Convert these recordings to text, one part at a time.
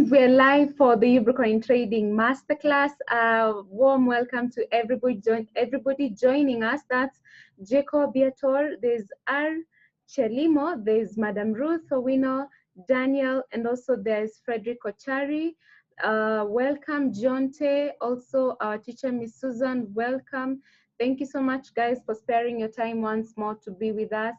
And we're live for the Ubricoin Trading Masterclass. Warm welcome to everybody joining us. That's Gecko Biator, there's R. Chelimo, there's Madam Ruth Owino, Daniel, and also there's Frederick Ochari. Welcome, Jonte, also our teacher, Miss Susan, welcome. Thank you so much, guys, for sparing your time once more to be with us.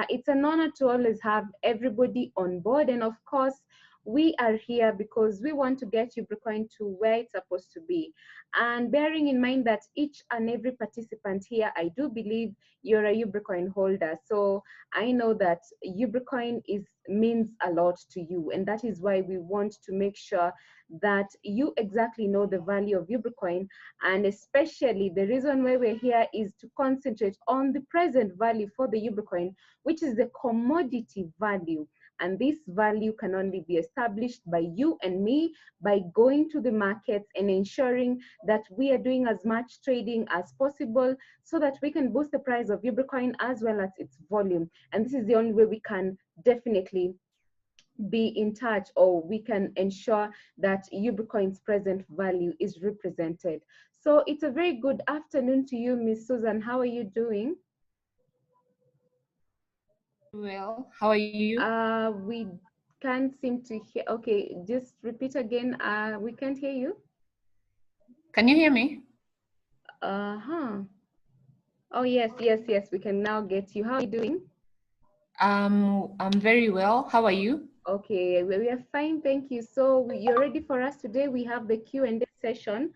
It's an honor to always have everybody on board, and of course, we are here because we want to get Ubricoin to where it's supposed to be. And bearing in mind that each and every participant here, I do believe you're a Ubricoin holder. So I know that Ubricoin means a lot to you. And that is why we want to make sure that you exactly know the value of Ubricoin. And especially the reason why we're here is to concentrate on the present value for the Ubricoin, which is the commodity value. And this value can only be established by you and me by going to the markets and ensuring that we are doing as much trading as possible so that we can boost the price of Ubricoin as well as its volume. And this is the only way we can definitely be in touch, or we can ensure that Ubricoin's present value is represented. So it's a very good afternoon to you, Miss Susan. How are you doing? Well, how are you? We can't seem to hear. Okay, just repeat again. We can't hear you. Can you hear me? Oh, yes, we can now get you. How are you doing? I'm very well. How are you? Okay, we are fine, thank you. So you're ready for us today. We have the Q&A session,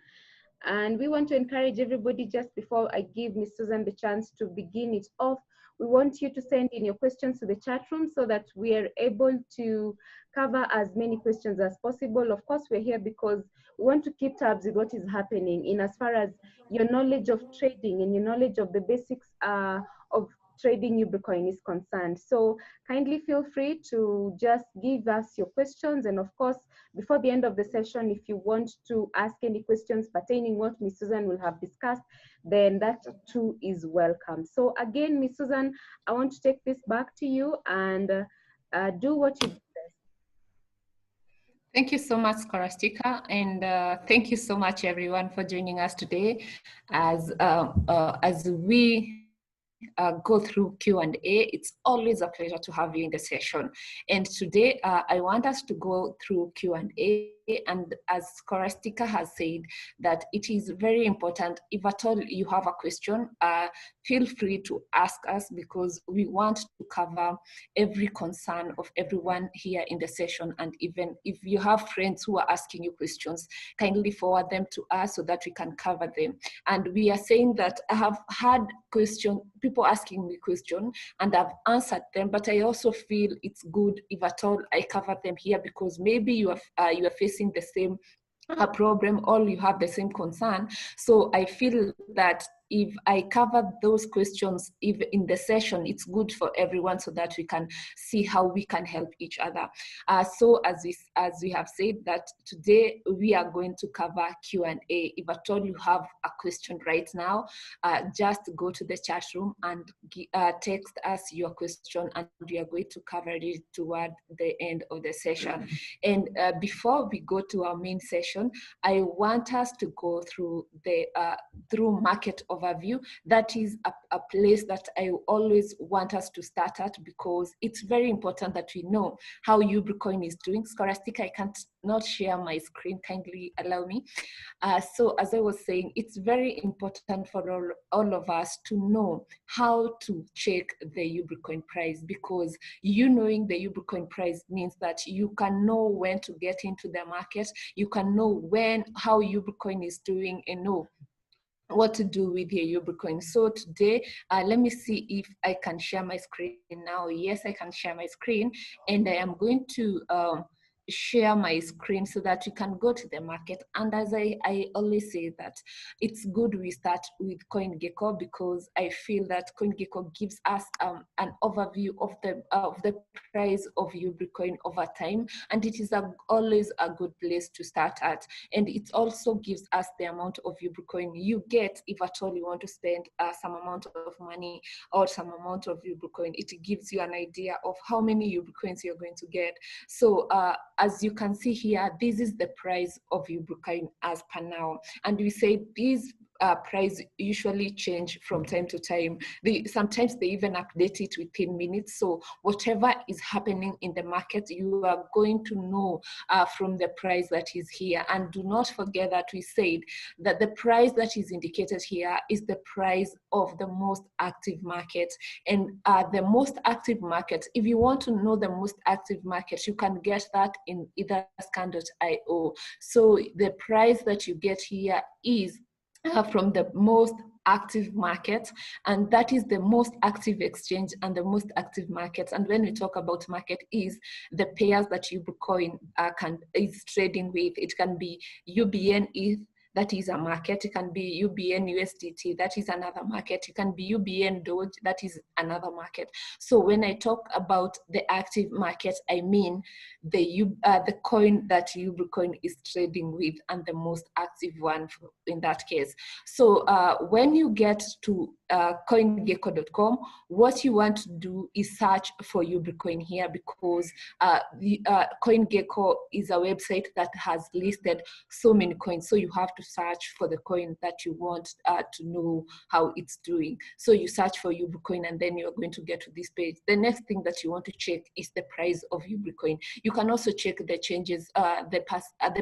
and we want to encourage everybody, just before I give Ms. Susan the chance to begin it off, we want you to send in your questions to the chat room so that we are able to cover as many questions as possible. Of course, we're here because we want to keep tabs with what is happening in as far as your knowledge of trading and your knowledge of the basics of trading Ubricoin is concerned. So kindly feel free to just give us your questions. And of course, before the end of the session, if you want to ask any questions pertaining what Ms. Susan will have discussed, then that too is welcome. So again, Ms. Susan, I want to take this back to you and do what you do best. Thank you so much, Scholastica, and thank you so much, everyone, for joining us today as we go through Q&A. It's always a pleasure to have you in the session. And today, I want us to go through Q&A. And as Scholastica has said, that it is very important, if at all you have a question, feel free to ask us, because we want to cover every concern of everyone here in the session. And even if you have friends who are asking you questions, kindly forward them to us so that we can cover them. And we are saying that I have had people asking me questions, and I've answered them, but I also feel it's good if at all I cover them here, because maybe you are facing the same problem, or you have the same concern. So I feel that if I cover those questions in the session, it's good for everyone so that we can see how we can help each other. So as we have said, that today we are going to cover Q&A. If at all you have a question right now, just go to the chat room and text us your question, and we are going to cover it toward the end of the session. And before we go to our main session, I want us to go through the through market overview. That is a place that I always want us to start at, because it's very important that we know how Ubricoin is doing. Scholastica, I can't not share my screen, kindly allow me. So as I was saying, it's very important for all of us to know how to check the Ubricoin price, because you knowing the Ubricoin price means that you can know when to get into the market, you can know how Ubricoin is doing, and know what to do with your Ubricoin. So today, let me see if I can share my screen now. Yes, I can share my screen, and I am going to share my screen so that you can go to the market. And as I always say, that it's good we start with CoinGecko, because I feel that CoinGecko gives us an overview of the price of Ubricoin over time, and it is always a good place to start at. And it also gives us the amount of Ubricoin you get if at all you want to spend some amount of money or some amount of Ubricoin. It gives you an idea of how many Ubricoins you're going to get. So as you can see here, this is the price of Ubricoin as per now. And we say these price usually change from time to time. Sometimes they even update it within minutes. So whatever is happening in the market, you are going to know from the price that is here. And do not forget that we said that the price that is indicated here is the price of the most active market. And the most active market, if you want to know the most active market, you can get that in etherscan.io. So the price that you get here is from the most active market, and that is the most active exchange and the most active market. And when we talk about market, is the pairs that Ubricoin is trading with. It can be UBN ETH, that is a market. It can be UBN USDT, that is another market. It can be UBN Doge, that is another market. So when I talk about the active market, I mean the coin that Ubricoin is trading with, and the most active one in that case. So when you get to coingecko.com, what you want to do is search for Ubricoin here, because CoinGecko is a website that has listed so many coins. So you have to search for the coin that you want to know how it's doing. So you search for Ubricoin, and then you're going to get to this page. The next thing that you want to check is the price of Ubricoin. You can also check the changes, the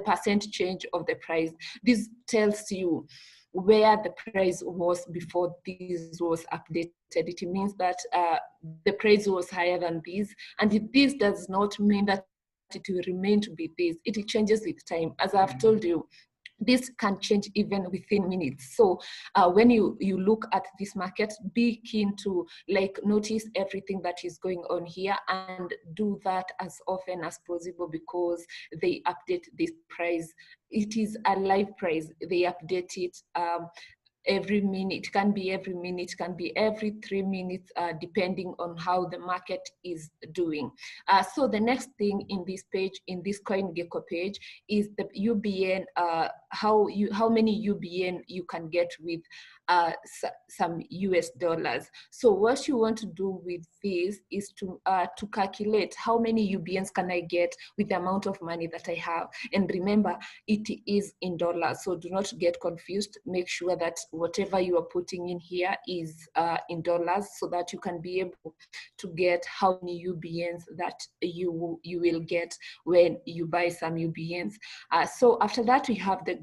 percent change of the price. This tells you where the price was before this was updated. It means that the price was higher than this, and this does not mean that it will remain to be this. It changes with time. As I've told you, this can change even within minutes. So when you look at this market, be keen to notice everything that is going on here, and do that as often as possible, because they update this price. It is a live price. They update it every minute. It can be every minute, it can be every 3 minutes, depending on how the market is doing. So the next thing in this page, in this CoinGecko page, is the UBN, how many UBN you can get with some US dollars. So what you want to do with this is to calculate how many UBNs can I get with the amount of money that I have. And remember, it is in dollars, so do not get confused. Make sure that whatever you are putting in here is in dollars, so that you can be able to get how many UBNs that you will get when you buy some UBNs. So after that, we have the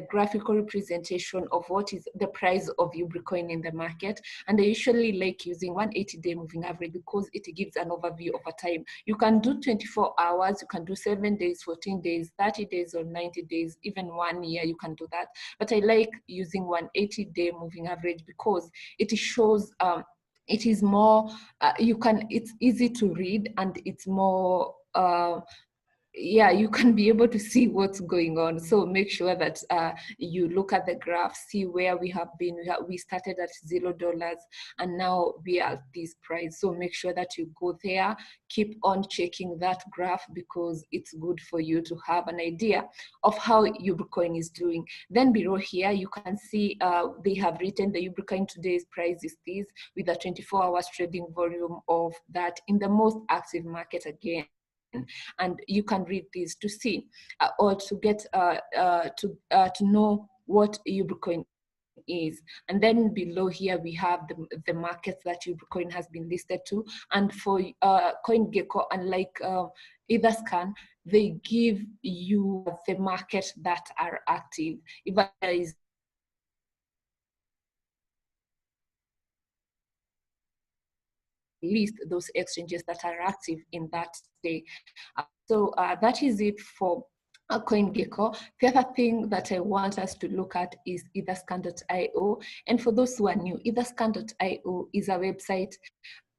graphical representation of what is the price of Ubricoin in the market. And I usually like using 180-day moving average, because it gives an overview over time. You can do 24 hours, you can do 7 days, 14 days, 30 days, or 90 days, even 1 year, you can do that. But I like using 180-day moving average, because it shows it is more it's easy to read, and it's more yeah, you can be able to see what's going on. So make sure that you look at the graph, see where we have been. We started at $0, and now we are at this price. So make sure that you go there, keep on checking that graph, because it's good for you to have an idea of how Ubricoin is doing. Then below here, you can see they have written the Ubricoin today's price is this, with a 24 hours trading volume of that in the most active market again. And you can read these to see or to get to know what Ubricoin is. And then below here we have the markets that Ubricoin has been listed to. And for CoinGecko, unlike Etherscan, they give you the market that are active. If there is list those exchanges that are active in that day. So that is it for CoinGecko. The other thing that I want us to look at is etherscan.io. And for those who are new, etherscan.io is a website,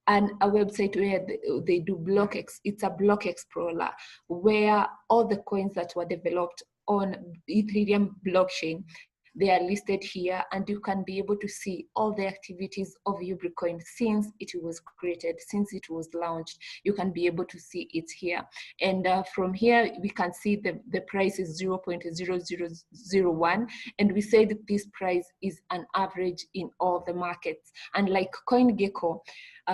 and a website where they do it's a block explorer, where all the coins that were developed on Ethereum blockchain, they are listed here, and you can be able to see all the activities of Ubricoin since it was created, since it was launched. You can be able to see it here. And from here, we can see the price is 0.0001. And we say that this price is an average in all the markets. And like CoinGecko,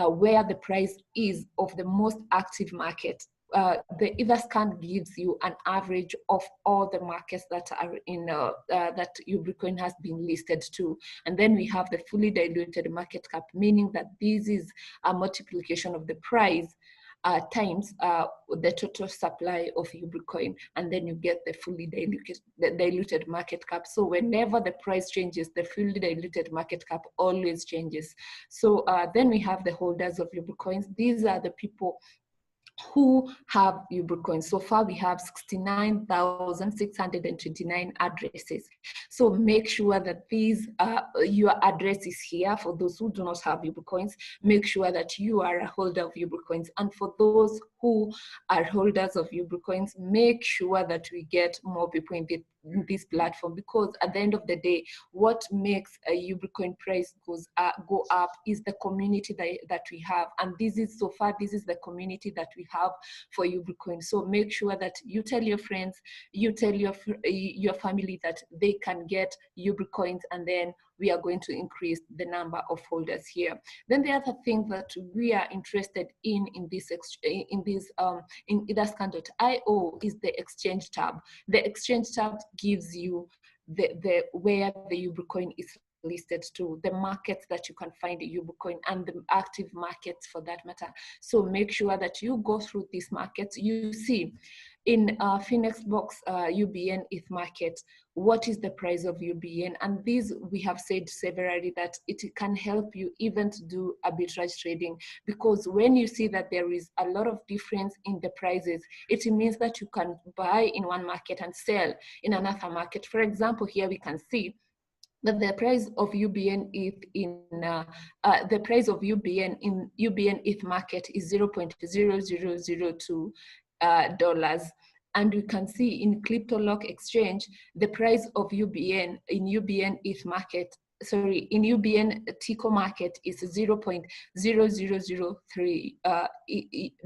where the price is of the most active market, the Etherscan gives you an average of all the markets that are in that Ubricoin has been listed to. And then we have the fully diluted market cap, meaning that this is a multiplication of the price times the total supply of Ubricoin, and then you get the fully diluted market cap. So whenever the price changes, the fully diluted market cap always changes. So then we have the holders of Ubricoins. These are the people who have Ubricoin. So far we have 69,629 addresses. So make sure that these your address is here. For those who do not have Ubricoins, make sure that you are a holder of Ubricoins. And for those who are holders of Ubricoins, make sure that we get more people in this platform, because at the end of the day, what makes a Ubricoin price go up is the community that we have. And this is, so far, this is the community that we have for Ubricoin. So make sure that you tell your friends, you tell your family that they can get Ubricoins, and then we are going to increase the number of holders here. Then the other thing that we are interested in etherscan.io is the exchange tab. The exchange tab gives you the where the Ubricoin is listed to, the markets that you can find Ubricoin, and the active markets for that matter. So make sure that you go through these markets. You see in Phoenix Box UBN ETH market, what is the price of UBN? And these, we have said severally that it can help you even to do arbitrage trading, because when you see that there is a lot of difference in the prices, it means that you can buy in one market and sell in another market. For example, here we can see that the price of UBN ETH in UBN ETH market is $0.0002 dollars. And you can see in CryptoLock exchange, the price of UBN in UBN ETH market, sorry, in UBN Tico market is $0.0003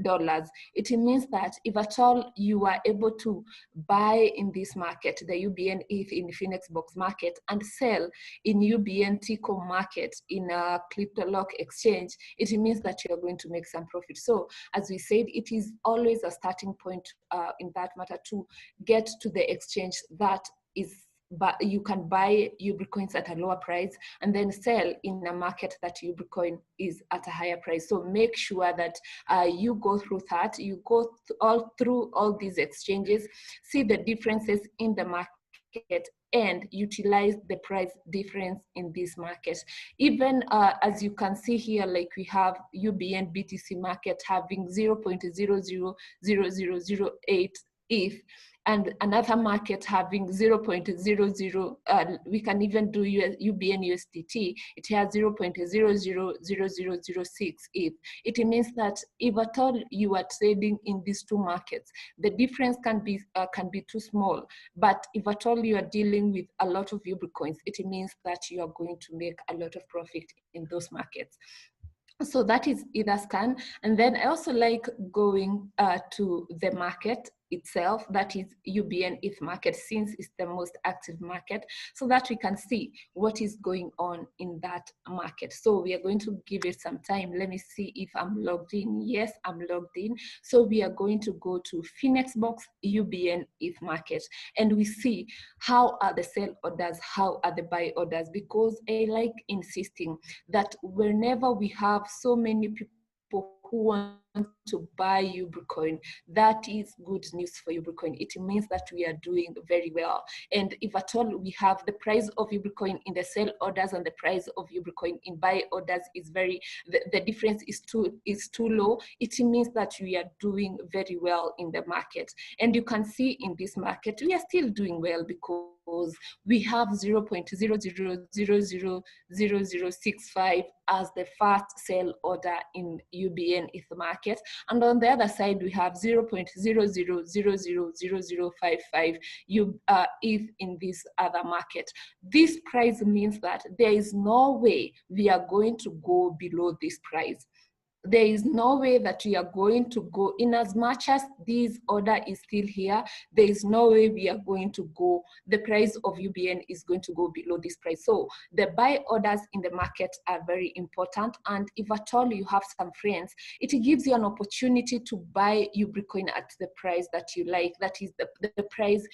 dollars. It means that if at all you are able to buy in this market, the UBN ETH in Phoenix Box market, and sell in UBN Tico market in a CryptoLock exchange, it means that you are going to make some profit. So as we said, it is always a starting point in that matter to get to the exchange that is, but you can buy Ubricoins at a lower price and then sell in a market that Ubricoin is at a higher price. So make sure that you go through that, you go through all these exchanges, see the differences in the market, and utilize the price difference in this market. Even as you can see here, like we have UBN BTC market having 0.000008 ETH, and another market having 0.00, we can even do UBN USDT, it has 0.000006 ETH. It means that if at all you are trading in these two markets, the difference can be too small. But if at all you are dealing with a lot of Ubricoins, it means that you are going to make a lot of profit in those markets. So that is Etherscan. And then I also like going to the market itself, that is UBN ETH market, since it's the most active market, so that we can see what is going on in that market. So we are going to give it some time. Let me see if I'm logged in. Yes, I'm logged in. So we are going to go to Phoenix Box UBN ETH market, and we see how are the sell orders, how are the buy orders, because I like insisting that whenever we have so many people who want to buy Ubricoin, that is good news for Ubricoin. It means that we are doing very well. And if at all we have the price of Ubricoin in the sell orders and the price of Ubricoin in buy orders is the difference is too low, it means that we are doing very well in the market. And you can see in this market, we are still doing well because we have 0.00000065 as the first sell order in UBN ETH market. And on the other side, we have 0.00000055 ETH in this other market. This price means that there is no way we are going to go below this price. there is no way that we are going to go, in as much as this order is still here, there is no way we are going to go, the price of UBN is going to go below this price. So the buy orders in the market are very important. And if at all you have some friends, it gives you an opportunity to buy Ubricoin at the price that you like, that is the price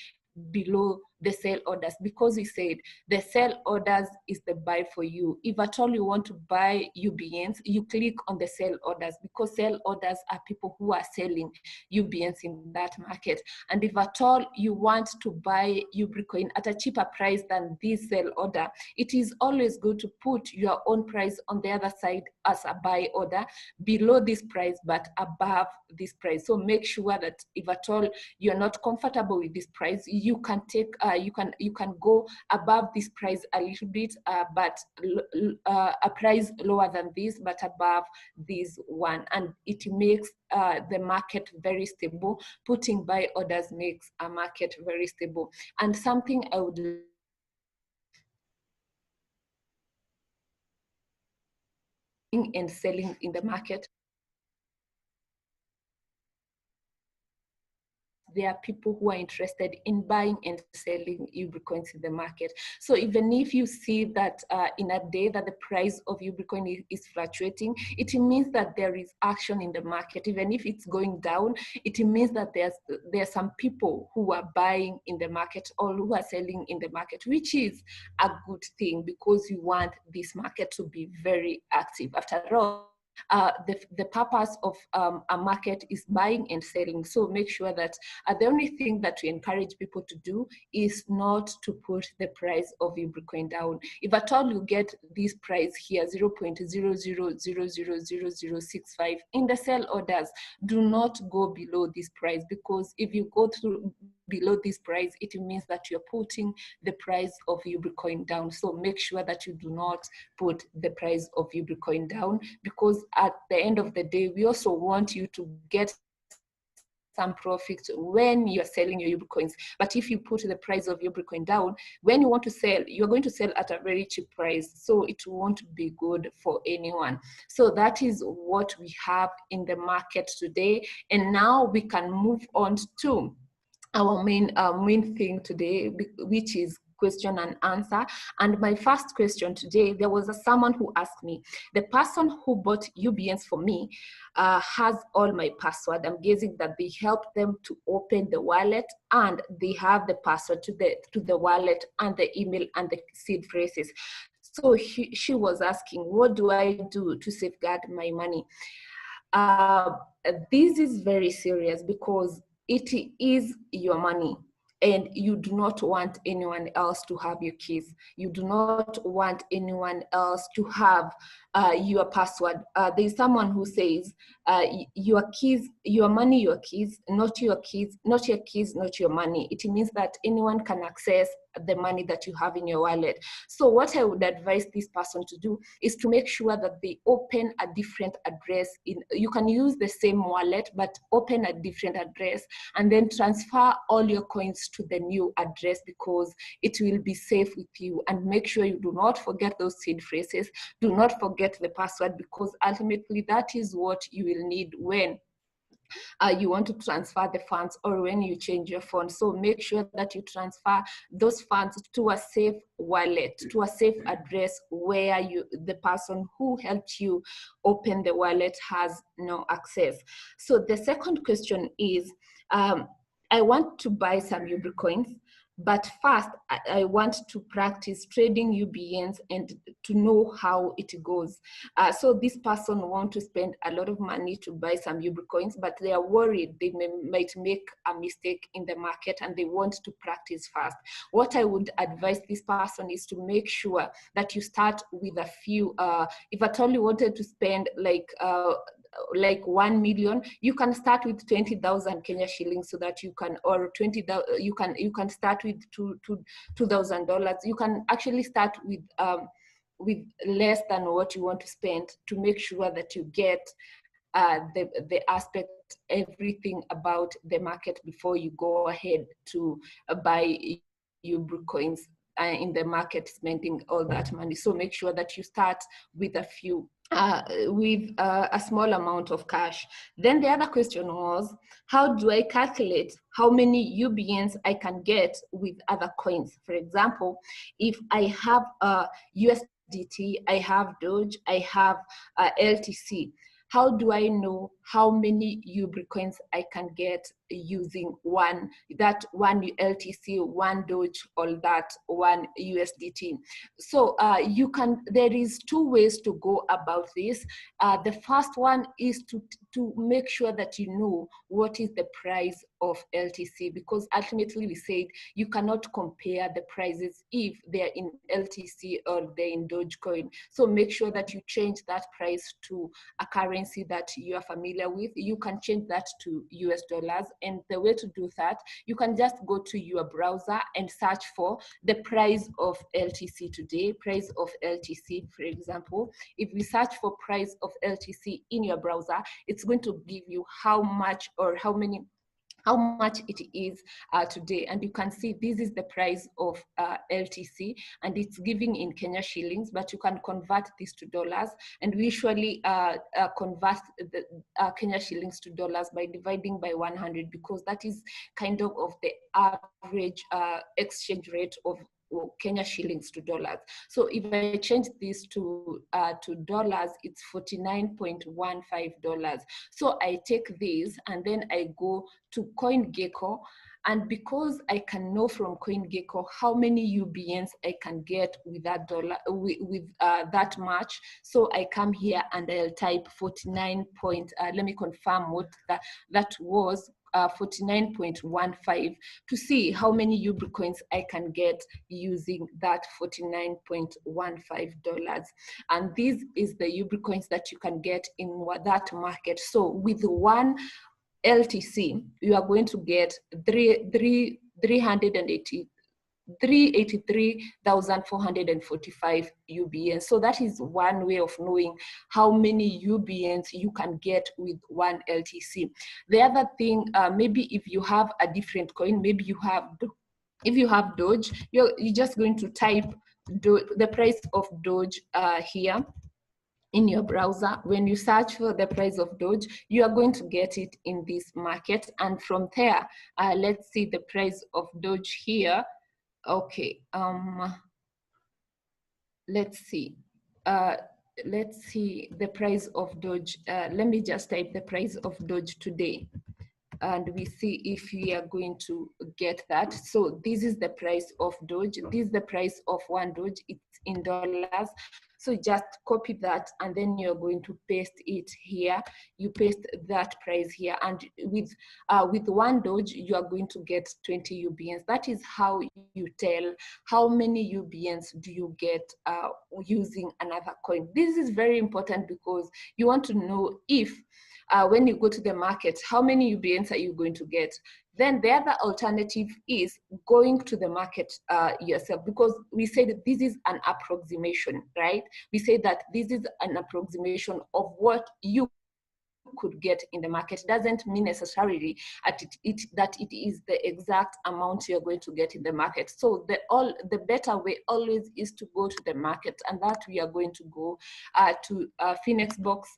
below the sell orders, because we said the sell orders is the buy for you. If at all you want to buy UBNs, you click on the sell orders, because sell orders are people who are selling UBNs in that market. And if at all you want to buy Ubricoin at a cheaper price than this sell order, it is always good to put your own price on the other side as a buy order, below this price but above this price. So make sure that if at all you're not comfortable with this price, you can take you can go above this price a little bit, but a price lower than this but above this one, and it makes the market very stable. Putting buy orders makes a market very stable. And something I would and selling in the market, there are people who are interested in buying and selling Ubricoins in the market. So even if you see that in a day that the price of Ubricoin is fluctuating, it means that there is action in the market. Even if it's going down, it means that there's some people who are buying in the market or who are selling in the market, which is a good thing, because you want this market to be very active. After all, the purpose of a market is buying and selling. So make sure that the only thing that we encourage people to do is not to put the price of Ubricoin down. If at all you get this price here, 0.00000065 in the sell orders, do not go below this price, because if you go through below this price, it means that you're putting the price of Ubricoin down. So make sure that you do not put the price of Ubricoin down, because at the end of the day, we also want you to get some profit when you're selling your Ubricoins. But if you put the price of Ubricoin down, when you want to sell, you're going to sell at a very cheap price. So it won't be good for anyone. So that is what we have in the market today. And now we can move on to our main thing today, which is question and answer. And my first question today, there was someone who asked me, the person who bought UBNs for me has all my password. I'm guessing that they helped them to open the wallet, and they have the password to the wallet and the email and the seed phrases. So she was asking, what do I do to safeguard my money? This is very serious, because it is your money, and you do not want anyone else to have your keys. You do not want anyone else to have your password. There's someone who says, your keys, your money, your keys, not your keys, not your keys, not your money. It means that anyone can access the money that you have in your wallet. So what I would advise this person to do is to make sure that they open a different address. You can use the same wallet, but open a different address, and then transfer all your coins to the new address, because it will be safe with you. And make sure you do not forget those seed phrases. Do not forget the password, because ultimately that is what you will need when you want to transfer the funds, or when you change your phone. So make sure that you transfer those funds to a safe wallet, to a safe address, where the person who helped you open the wallet has no access. So the second question is, I want to buy some Ubricoins, but first I want to practice trading UBNs and to know how it goes. So this person wants to spend a lot of money to buy some Ubricoins, but they are worried they might make a mistake in the market, and they want to practice first. What I would advise this person is to make sure that you start with a few, if at all you wanted to spend like 1 million, you can start with 20,000 Kenya shillings, so that you can, or 20,000, you can start with $2,000. You can actually start with less than what you want to spend, to make sure that you get the aspect, everything about the market before you go ahead to buy Ubricoins in the market, spending all that money. So make sure that you start with a few with a small amount of cash. Then the other question was, how do I calculate how many UBNs I can get with other coins? For example, if I have USDT, I have Doge, I have LTC. How do I know how many Ubricoins I can get using one LTC, one Doge, or that one USDT? So there is two ways to go about this. The first one is to make sure that you know what is the price of LTC, because ultimately we said you cannot compare the prices if they're in LTC or they're in Dogecoin. So make sure that you change that price to a currency that you are familiar with. You can change that to US dollars, and the way to do that, you can just go to your browser and search for the price of LTC today, price of LTC, for example. If we search for price of LTC in your browser, it's going to give you how much or how much it is today. And you can see this is the price of LTC, and it's giving in Kenya shillings, but you can convert this to dollars. And we usually convert the Kenya shillings to dollars by dividing by 100, because that is kind of the average exchange rate of Kenya shillings to dollars. So if I change this to dollars, it's $49.15. So I take this and then I go to CoinGecko, and because I can know from CoinGecko how many UBNs I can get with that dollar, with that much, so I come here and I'll type 49 point, let me confirm what that was, 49.15 to see how many Ubricoins I can get using that $49.15. And this is the Ubricoins that you can get in that market. So with one LTC, you are going to get 383,445 UBNs. So that is one way of knowing how many UBNs you can get with one LTC. The other thing, maybe if you have a different coin, maybe if you have Doge, you're just going to type the price of Doge here in your browser. When you search for the price of Doge, you are going to get it in this market. And from there, let's see the price of Doge here. Okay, let's see the price of Doge. Let me just type the price of Doge today, and we see if we are going to get that. So this is the price of Doge. This is the price of one Doge. It's in dollars. So just copy that, and then you're going to paste it here. You paste that price here, and with one Doge, you are going to get 20 UBNs. That is how you tell how many UBNs do you get using another coin. This is very important because you want to know if when you go to the market, how many UBNs are you going to get? Then the other alternative is going to the market yourself, because we said that this is an approximation, right? We say that this is an approximation of what you could get in the market. It doesn't mean necessarily that it is the exact amount you're going to get in the market. So the better way always is to go to the market, and that we are going to go to Phoenix Box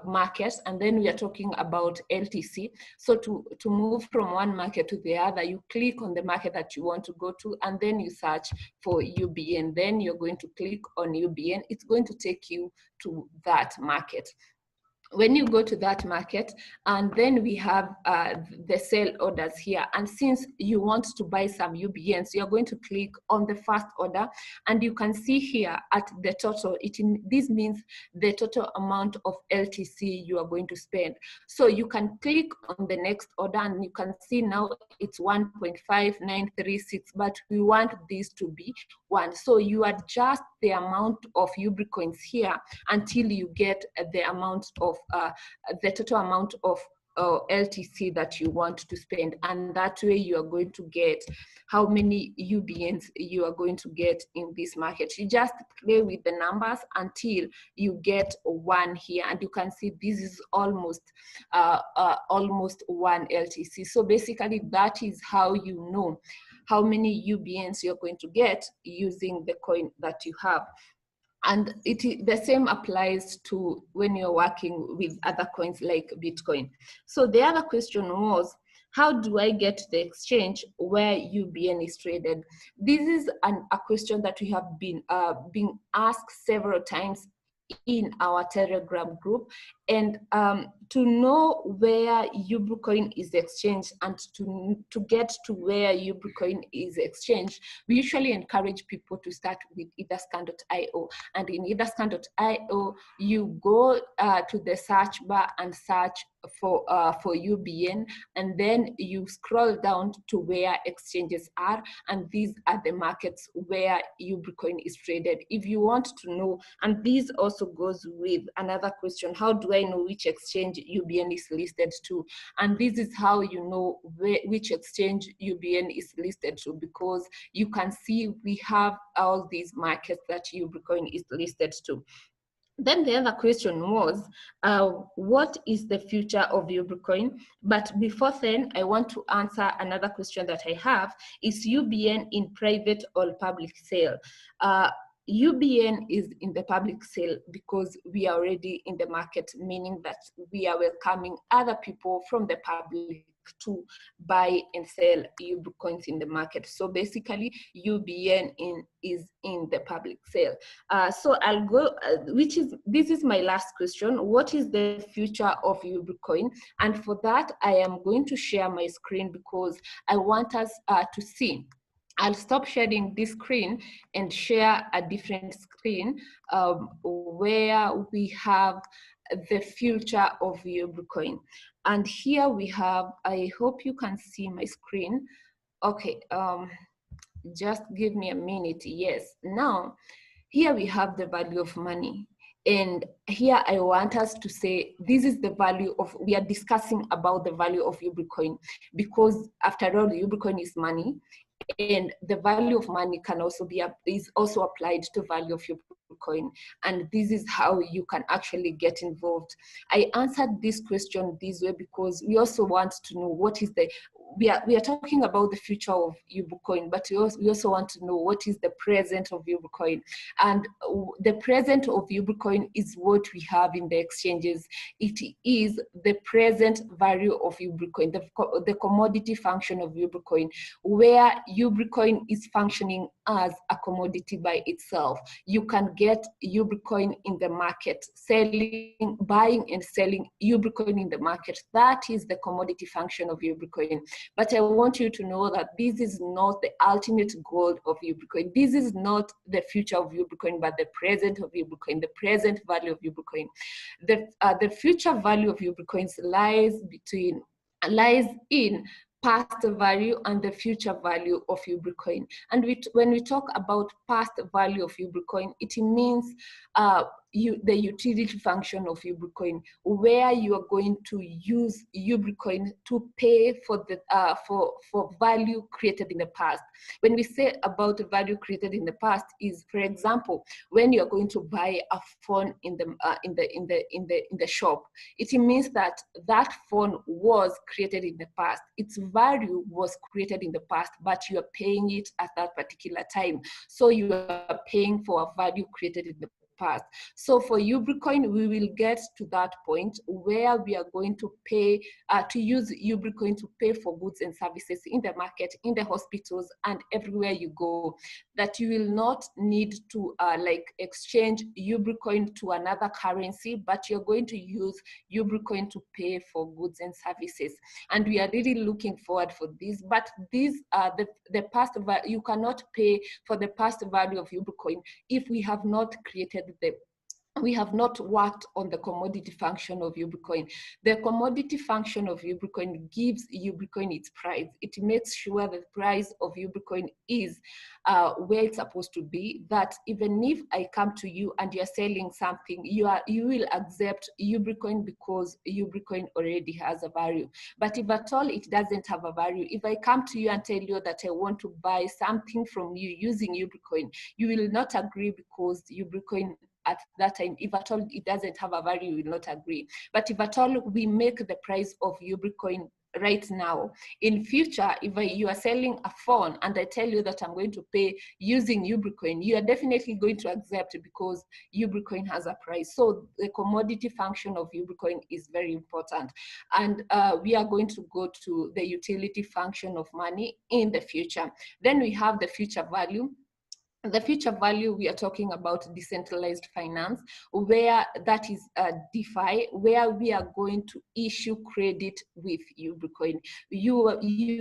market, and then we are talking about LTC. So to move from one market to the other, you click on the market that you want to go to, and then you search for UBN. Then you're going to click on UBN. It's going to take you to that market. When you go to that market, and then we have the sell orders here, and since you want to buy some UBNs, you're going to click on the first order, and you can see here at the total, this means the total amount of LTC you are going to spend. So you can click on the next order, and you can see now it's 1.5936, but we want this to be 1. So you adjust the amount of Ubricoins here until you get the amount of the total amount of LTC that you want to spend, and that way you are going to get how many UBNs you are going to get in this market. You just play with the numbers until you get 1 here, and you can see this is almost 1 LTC. So basically that is how you know how many UBNs you're going to get using the coin that you have. And the same applies to when you're working with other coins like Bitcoin. So the other question was, how do I get to the exchange where UBN is traded? This is a question that we have been being asked several times in our Telegram group. And to know where Ubricoin is exchanged and to get to where Ubricoin is exchanged, we usually encourage people to start with etherscan.io. And in etherscan.io, you go to the search bar and search for UBN, and then you scroll down to where exchanges are, and these are the markets where Ubricoin is traded. If you want to know, and this also goes with another question, how do I know which exchange UBN is listed to? And this is how you know which exchange UBN is listed to, because you can see we have all these markets that Ubricoin is listed to. Then the other question was, what is the future of Ubricoin? But before then, I want to answer another question that I have. Is UBN in private or public sale? UBN is in the public sale because we are already in the market, meaning that we are welcoming other people from the public to buy and sell Ubricoins in the market. So basically, UBN is in the public sale. So I'll go, this is my last question. What is the future of Ubricoin? And for that, I am going to share my screen because I want us to see. I'll stop sharing this screen and share a different screen where we have the future of Ubricoin. And here we have, I hope you can see my screen. Okay, just give me a minute. Yes, now here we have the value of money. And here I want us to say, this is the value of, we are discussing about the value of Ubricoin, because after all, Ubricoin is money, and the value of money can also be, is also applied to value of Ubricoin. And this is how you can actually get involved. I answered this question this way because we also want to know what is the, we are talking about the future of Ubricoin, but we also want to know what is the present of Ubricoin. And the present of Ubricoin is what we have in the exchanges. It is the present value of Ubricoin, the commodity function of Ubricoin, where Ubricoin is functioning as a commodity by itself. You can get Ubricoin in the market, buying and selling Ubricoin in the market. That is the commodity function of Ubricoin. But I want you to know that this is not the ultimate goal of Ubricoin. This is not the future of Ubricoin, but the present of Ubricoin, the present value of Ubricoin. The future value of Ubricoins lies in past value and the future value of Ubricoin. And when we talk about past value of Ubricoin, it means the utility function of Ubricoin, where you are going to use Ubricoin to pay for the for value created in the past. When we say about the value created in the past, is, for example, when you are going to buy a phone in the shop, it means that that phone was created in the past. Its value was created in the past, but you are paying it at that particular time. So you are paying for a value created in the past. So for Ubricoin, we will get to that point where we are going to pay, to use Ubricoin to pay for goods and services in the market, in the hospitals, and everywhere you go, that you will not need to like exchange Ubricoin to another currency, but you're going to use Ubricoin to pay for goods and services. And we are really looking forward for this, but these are the past value. You cannot pay for the past value of Ubricoin if we have not created we have not worked on the commodity function of Ubricoin. The commodity function of Ubricoin gives Ubricoin its price. It makes sure the price of Ubricoin is where it's supposed to be, that even if I come to you and you're selling something, you will accept Ubricoin because Ubricoin already has a value. But if at all it doesn't have a value, if I come to you and tell you that I want to buy something from you using Ubricoin, you will not agree because Ubricoin at that time, if at all it doesn't have a value, you will not agree. But if at all we make the price of Ubricoin right now. In future, if you are selling a phone and I tell you that I'm going to pay using Ubricoin, you are definitely going to accept because Ubricoin has a price. So the commodity function of Ubricoin is very important. And we are going to go to the utility function of money in the future. Then we have the future value. The future value, we are talking about decentralized finance, where that is DeFi, where we are going to issue credit with Ubricoin. You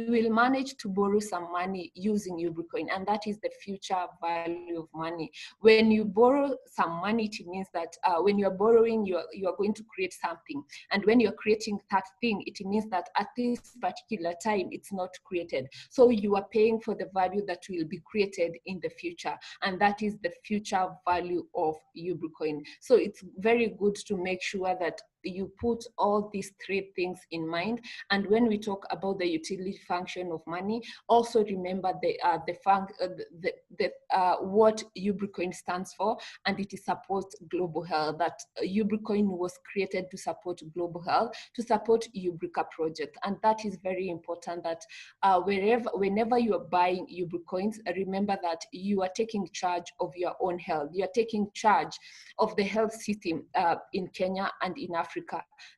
will manage to borrow some money using Ubricoin, and that is the future value of money. When you borrow some money, it means that when you are borrowing, you are going to create something. And when you're creating that thing, it means that at this particular time, it's not created. So you are paying for the value that will be created in the future. And that is the future value of Ubricoin. So it's very good to make sure that you put all these three things in mind. And when we talk about the utility function of money, also remember what Ubricoin stands for, and it supports global health. That Ubricoin was created to support global health, to support Ubrica project, and that is very important. That whenever you are buying Ubricoins, remember that you are taking charge of your own health. You are taking charge of the health system in Kenya and in Africa.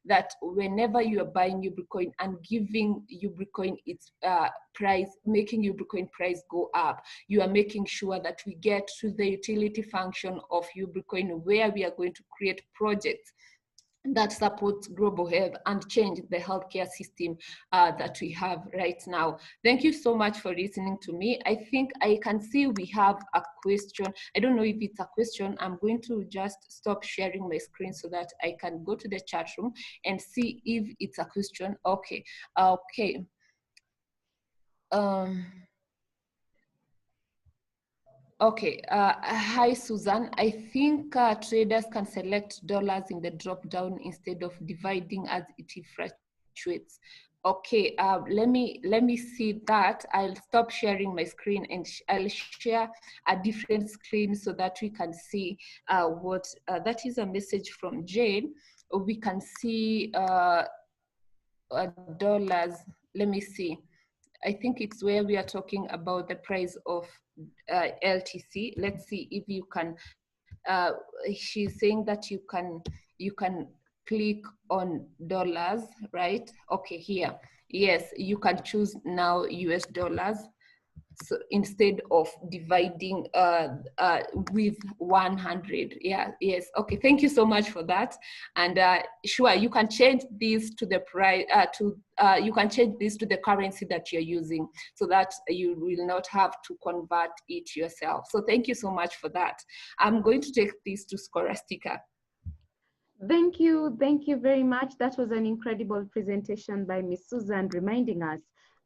That whenever you are buying Ubricoin and giving Ubricoin its price, making Ubricoin price go up, you are making sure that we get to the utility function of Ubricoin, where we are going to create projects that supports global health and change the healthcare system that we have right now. Thank you so much for listening to me. I think I can see we have a question. I don't know if it's a question. I'm going to just stop sharing my screen so that I can go to the chat room and see if it's a question. Okay. Okay. Okay, hi Susan. I think traders can select dollars in the drop down instead of dividing as it fluctuates. Okay, let me see that. I'll stop sharing my screen and I'll share a different screen so that we can see what that is a message from Jane. We can see dollars. Let me see. I think it's where we are talking about the price of LTC. Let's see if you can. She's saying that you can click on dollars, right? Okay, here. Yes, you can choose now US dollars. So instead of dividing with 100. Yeah, yes. Okay, thank you so much for that. And sure, you can change this to the price you can change this to the currency that you're using, so that you will not have to convert it yourself. So thank you so much for that. I'm going to take this to Scholastica. Thank you very much. That was an incredible presentation by Ms. Susan, reminding us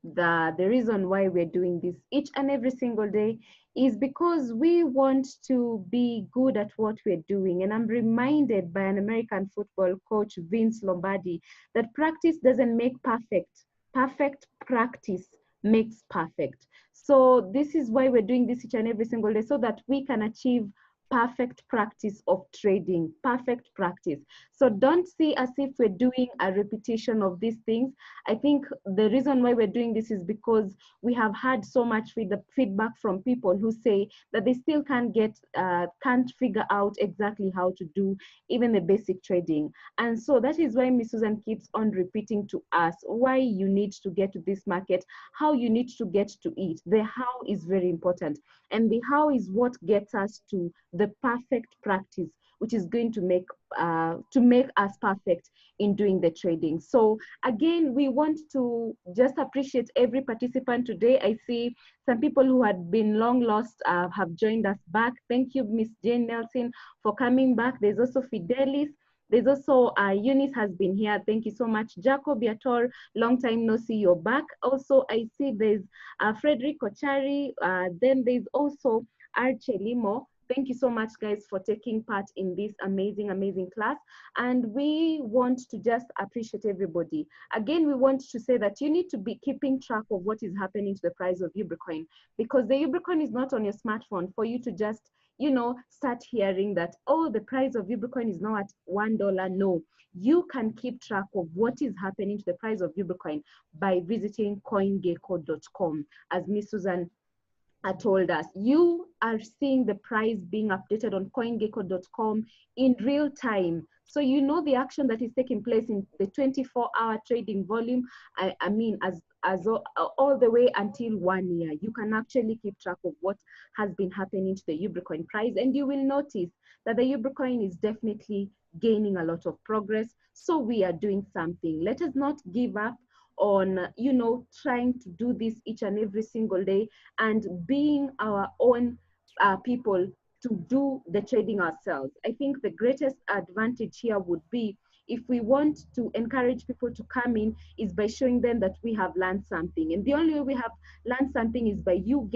that the reason why we're doing this each and every single day is because we want to be good at what we're doing. And I'm reminded by an American football coach, Vince Lombardi, that practice doesn't make perfect. Perfect practice makes perfect. So this is why we're doing this each and every single day, so that we can achieve perfect practice of trading, perfect practice. So don't see as if we're doing a repetition of these things. I think the reason why we're doing this is because we have had so much feedback from people who say that they still can't figure out exactly how to do even the basic trading. And so that is why Ms. Susan keeps on repeating to us why you need to get to this market, how you need to get to it. The how is very important. And the how is what gets us to the perfect practice, which is going to make us perfect in doing the trading. So again, we want to just appreciate every participant today. I see some people who had been long lost have joined us back. Thank you, Miss Jane Nelson, for coming back. There's also Fidelis. There's also Eunice has been here. Thank you so much. Jacob Yator, long time no see, you're back. Also, I see there's Frederick Ochari. Then there's also Archelimo. Thank you so much, guys, for taking part in this amazing, amazing class. And we want to just appreciate everybody. Again, we want to say that you need to be keeping track of what is happening to the price of Ubricoin, because the Ubricoin is not on your smartphone for you to just, start hearing that, oh, the price of Ubricoin is now at $1. No, you can keep track of what is happening to the price of Ubricoin by visiting coingecko.com. As Miss Susan told us, you are seeing the price being updated on coingecko.com in real time. So you know the action that is taking place in the 24-hour trading volume. I mean, as all the way until 1 year, you can actually keep track of what has been happening to the Ubricoin price, and you will notice that the Ubricoin is definitely gaining a lot of progress. So we are doing something. Let us not give up on trying to do this each and every single day and being our own people to do the trading ourselves. I think the greatest advantage here would be, if we want to encourage people to come in, is by showing them that we have learned something. And the only way we have learned something is by you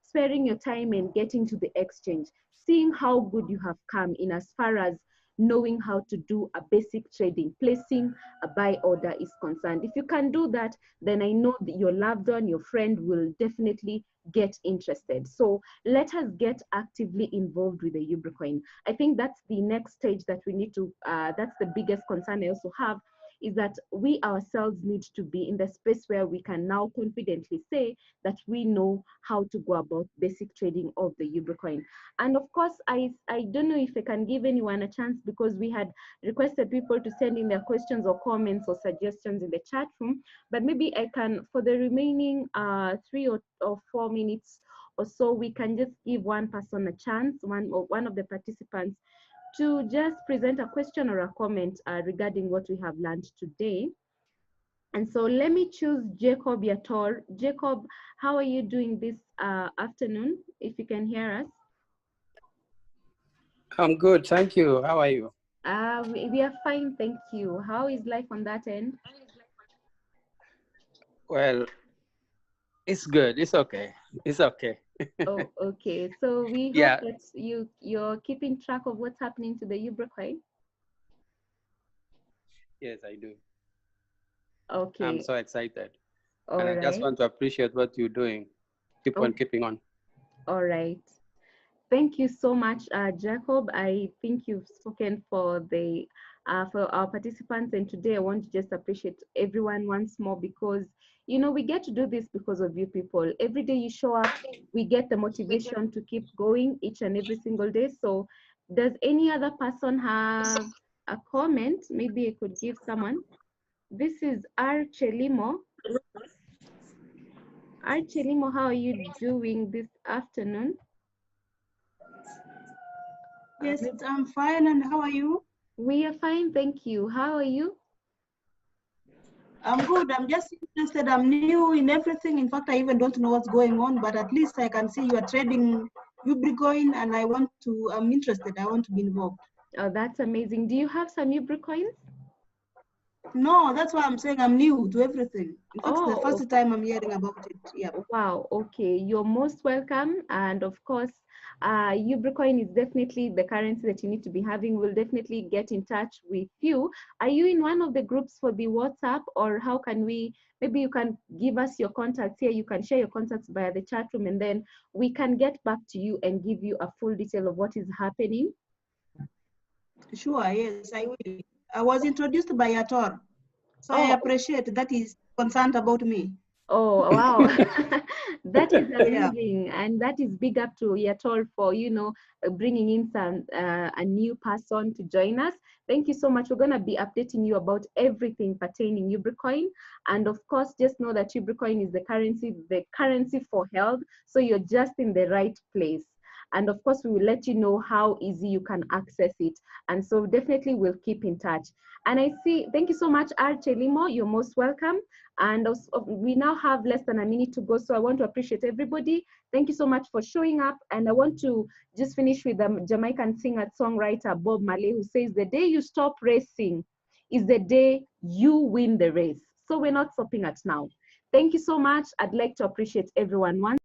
sparing your time and getting to the exchange, seeing how good you have come in as far as knowing how to do a basic trading, placing a buy order is concerned. If you can do that, then I know that your loved one, your friend will definitely get interested. So let us get actively involved with the Ubricoin. I think that's the next stage that we need to, that's the biggest concern I also have, is that we ourselves need to be in the space where we can now confidently say that we know how to go about basic trading of the Ubricoin. And of course, I don't know if I can give anyone a chance, because we had requested people to send in their questions or comments or suggestions in the chat room, but maybe I can, for the remaining 3 or 4 minutes or so, we can just give one person a chance, one of the participants, to just present a question or a comment regarding what we have learned today. And so let me choose Jacob Yator. Jacob, how are you doing this afternoon, if you can hear us? I'm good, thank you. How are you? We are fine, thank you. How is life on that end? Well, it's good. It's okay. It's okay. Oh, okay. So we hope Yeah. that you're keeping track of what's happening to the Ubricoin. Yes, I do. I'm Okay. so excited. And All I just right. want to appreciate what you're doing. Keep on Okay. keeping on. All right. Thank you so much, Jacob. I think you've spoken for our participants, and today I want to just appreciate everyone once more, because we get to do this because of you people. Every day you show up, we get the motivation to keep going each and every single day. So, does any other person have a comment? Maybe I could give someone. This is Archelimo. Archelimo, how are you doing this afternoon? Yes, I'm fine. And how are you? We are fine, thank you. How are you? I'm good. I'm just interested. I'm new in everything. In fact, I even don't know what's going on, but at least I can see you are trading Ubricoin, and I'm interested. I want to be involved. Oh, that's amazing. Do you have some Ubricoins? No, that's why I'm saying I'm new to everything. In fact, it's the Oh, first time I'm hearing about it. Yeah. wow. Okay. You're most welcome. And of course, Ubricoin is definitely the currency that you need to be having. We'll definitely get in touch with you. Are you in one of the groups for the WhatsApp, or how can maybe you can give us your contacts here. You can share your contacts via the chat room, and then we can get back to you and give you a full detail of what is happening. Sure, yes, I will. I was introduced by Yator, so I Oh, appreciate that he's concerned about me. oh, wow. That is Yeah. amazing. And that is big up to Yatol for, bringing in a new person to join us. Thank you so much. We're going to be updating you about everything pertaining Ubricoin. And of course, just know that Ubricoin is the currency for health. So you're just in the right place. And of course, we will let you know how easy you can access it. And so definitely we'll keep in touch. And I see, thank you so much, Archelimo. You're most welcome. And also, we now have less than a minute to go. So I want to appreciate everybody. Thank you so much for showing up. And I want to just finish with the Jamaican singer-songwriter Bob Marley, who says, the day you stop racing is the day you win the race. So we're not stopping at now. Thank you so much. I'd like to appreciate everyone once